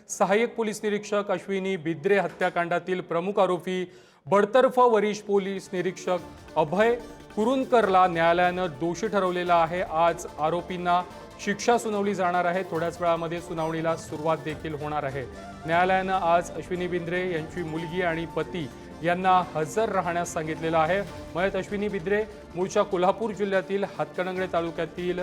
सहाय्यक पोलीस निरीक्षक अश्विनी बिद्रे हत्याकांडातील प्रमुख आरोपी बडतर्फ वरिष्ठ पोलीस निरीक्षक अभय कुरुंदकरला न्यायालयानं दोषी ठरवलेला आहे। आज आरोपींना शिक्षा सुनावली जाणार आहे। थोड्याच वेळामध्ये सुनावणीला सुरुवात देखील होणार आहे। न्यायालयानं आज अश्विनी बिद्रे यांची मुलगी आणि पती यांना हजर राहण्यास सांगितलेलं आहे। मयत अश्विनी बिद्रे मूळच्या कोल्हापूर जिल्ह्यातील हातकणंगले तालुक्यातील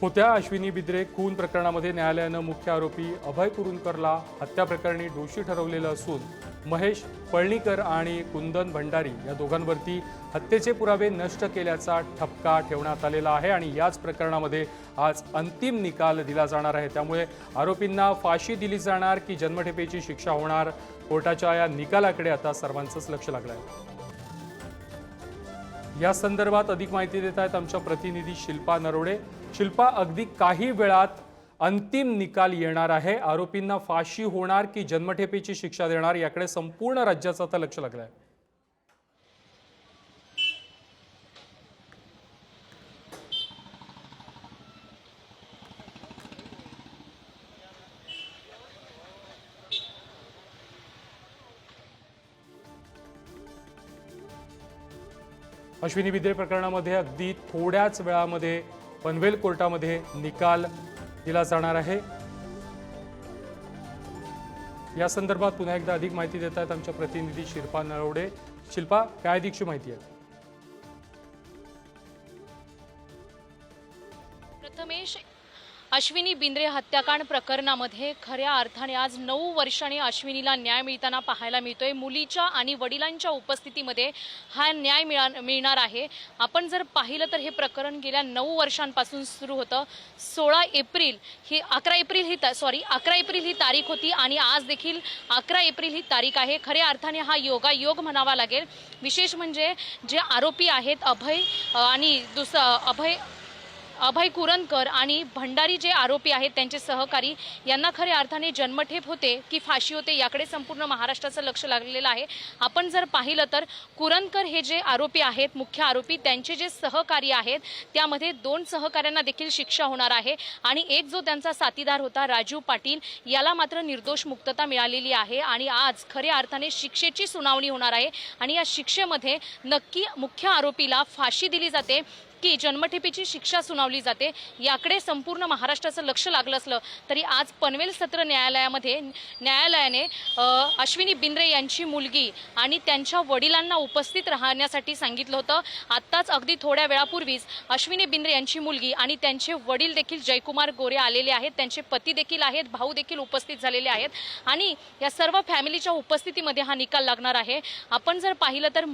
होत्या। अश्विनी बिद्रे खून प्रकरणामध्ये न्यायालयानं मुख्य आरोपी अभय कुरुंदकरला हत्या प्रकरणी दोषी ठरवलेलं असून महेश पळणीकर आणि कुंदन भंडारी या दोघांवरती हत्येचे पुरावे नष्ट केल्याचा ठपका ठेवण्यात आलेला आहे आणि याच प्रकरणामध्ये आज अंतिम निकाल दिला जाणार आहे। त्यामुळे आरोपींना फाशी दिली जाणार की जन्मठेपेची शिक्षा होणार, कोर्टाच्या या निकालाकडे आता सर्वांचंच लक्ष लागलं आहे। या संदर्भात अधिक माहिती देत आहेत आमच्या प्रतिनिधी शिल्पा नरोडे। शिल्पा, अगदी काही वेळात अंतिम निकाल येणार आहे। आरोपींना फाशी होणार की जन्मठेपेची शिक्षा देणार याकडे संपूर्ण राज्याचं आता लक्ष लागलं आहे। अश्विनी बिद्रे प्रकरणामध्ये अगदी थोड्याच वेळामध्ये पनवेल कोर्टामध्ये निकाल दिला जाणार आहे। या संदर्भात पुन्हा एकदा अधिक माहिती देत आहेत आमच्या प्रतिनिधी शिल्पा नरोडे। शिल्पा, काय अधिकची माहिती आहे? प्रथमेश, अश्विनी बिद्रे हत्याकांड प्रकरणामध्ये खऱ्या अर्थाने आज 9 वर्षांनी अश्विनीला न्याय मिळताना पाहायला मिळतोय। मुलीच्या आणि वडिलांच्या उपस्थितीमध्ये हा न्याय मिळणार आहे। आपण जर पाहिलं तर हे प्रकरण गेल्या 9 वर्षांपासून सुरू होतं। 11 एप्रिल ही तारीख होती आणि आज देखील 11 एप्रिल ही तारीख आहे। खऱ्या अर्थाने हा योगायोग म्हणावा लागेल। विशेष म्हणजे जे आरोपी आहेत अभय कुरुंदकर आणि भंडारी जे आरोपी आहेत त्यांचे सहकारी यांना खऱ्या अर्थाने जन्मठेप होते की फाशी होते याकडे संपूर्ण महाराष्ट्राचं लक्ष लागलेलं आहे। आपण जर पाहिलं तर कुरुंदकर हे जे आरोपी आहेत, मुख्य आरोपी, त्यांचे जे सहकारी आहेत त्यामध्ये 2 सहकाऱ्यांना देखील शिक्षा होणार आहे आणि एक जो त्यांचा साथीदार होता राजू पाटील याला मात्र निर्दोष मुक्तता मिळालेली आहे आणि आज खऱ्या अर्थाने शिक्षेची सुनावणी होणार आहे आणि या शिक्षेमध्ये नक्की मुख्य आरोपीला फाशी दिली जाते की जन्मठेपेची शिक्षा सुनावली जाते याकडे संपूर्ण महाराष्ट्राचं लक्ष लागलं असलं तरी आज पनवेल सत्र न्यायालयाने अश्विनी बिद्रे यांची मुलगी आणि त्यांच्या वडिलांना उपस्थित राहण्यासाठी सांगितलं होतं। आत्ताच अगदी थोड्या वेळापूर्वीच अश्विनी बिद्रे यांची मुलगी आणि त्यांचे वडील देखील जयकुमार गोरे आलेले आहेत, त्यांचे पती देखील आहेत, भाऊ देखील उपस्थित झालेले आहेत आणि या सर्व फॅमिलीच्या उपस्थितीमध्ये हा निकाल लागणार आहे। आपण जर पाहिलं तर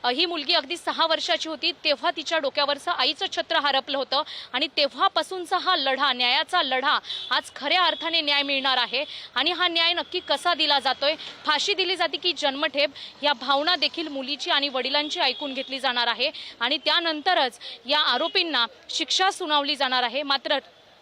ही मुलगी अगदी 6 वर्षाची होती तेव्हा तिच्या डोक्यावरचं आईचं छत्र हरपलं होतं आणि तेव्हापासूनचा हा लढा, न्यायाचा लढा, आज खऱ्या अर्थाने न्याय मिळणार आहे आणि हा न्याय नक्की कसा दिला जातोय, फाशी दिली जाते की जन्मठेप, या भावना देखील मुलीची आणि वडिलांची ऐकून घेतली जाणार आहे आणि त्यानंतरच या आरोपींना शिक्षा सुनावली जाणार आहे। मात्र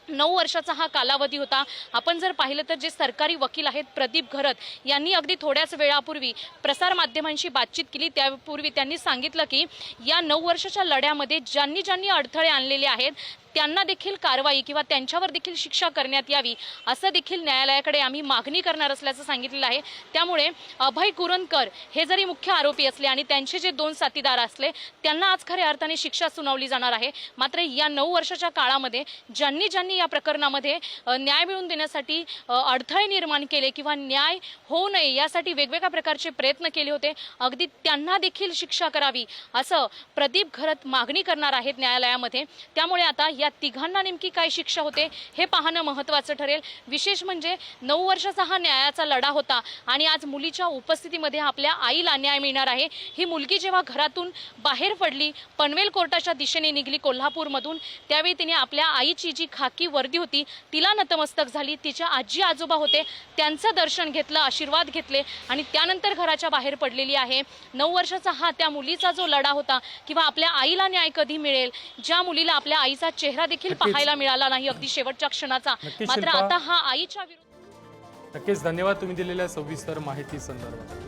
9 वर्षाचा हा कालावधी होता। आपण जर पाहिलं तर जे सरकारी वकील आहेत प्रदीप घरत यांनी अगदी थोड्याच वेळापूर्वी प्रसारमाध्यमांशी बातचीत केली। त्यापूर्वी त्यांनी सांगितलं की या 9 वर्षाच्या लढ्यामध्ये ज्यांनी अडथळे आणलेले आहेत त्यांना देखील कारवाई किंवा त्यांच्यावर देखील शिक्षा करण्यात यावी असं देखील न्यायालयाकडे आम्ही मागणी करणार असल्याचं सांगितलेलं आहे। त्यामुळे अभय कुरुंदकर हे जरी मुख्य आरोपी असले आणि त्यांचे जे 2 साथीदार असले त्यांना आज खऱ्या अर्थाने शिक्षा सुनावली जाणार आहे। मात्र या 9 वर्षाच्या काळामध्ये ज्यांनी या प्रकरणामध्ये न्याय मिळवून देण्यासाठी अडथळे निर्माण केले किंवा न्याय होऊ नये यासाठी वेगवेगळ्या प्रकारचे प्रयत्न केले होते, अगदी त्यांना देखील शिक्षा करावी असं प्रदीप घरत मागणी करणार आहेत न्यायालयामध्ये। त्यामुळे आता या तिघांना नेमकी काय शिक्षा होते हे पाहणं महत्त्वाचं ठरेल। विशेष म्हणजे 9 वर्षाचा हा न्यायाचा लढा होता आणि आज मुलीच्या उपस्थितीमध्ये आपल्या आईला न्याय मिळणार आहे। ही मुलगी जेव्हा घरातून बाहेर पडली, पनवेल कोर्टाच्या दिशेने निघाली कोल्हापूरमधून, त्यावेळी तिने आपल्या आईची जी खाकी वर्दी होती तिला नतमस्तक झाली, तिच्या आजी आजोबा होते त्यांचं दर्शन घेतलं, आशीर्वाद घेतले आणि त्यानंतर घराच्या बाहेर पडलेली आहे। 9 वर्षाचा हा त्या मुलीचा जो लढा होता किंवा आपल्या आईला न्याय कधी मिळेल, ज्या मुलीला आपल्या आईचा चेहरा देखील पाहायला मिळाला नाही अगदी शेवटच्या क्षणाचा, मात्र आता हा आईच्या विरुद्ध। नक्कीच धन्यवाद तुम्ही दिलेल्या सविस्तर माहिती संदर्भात।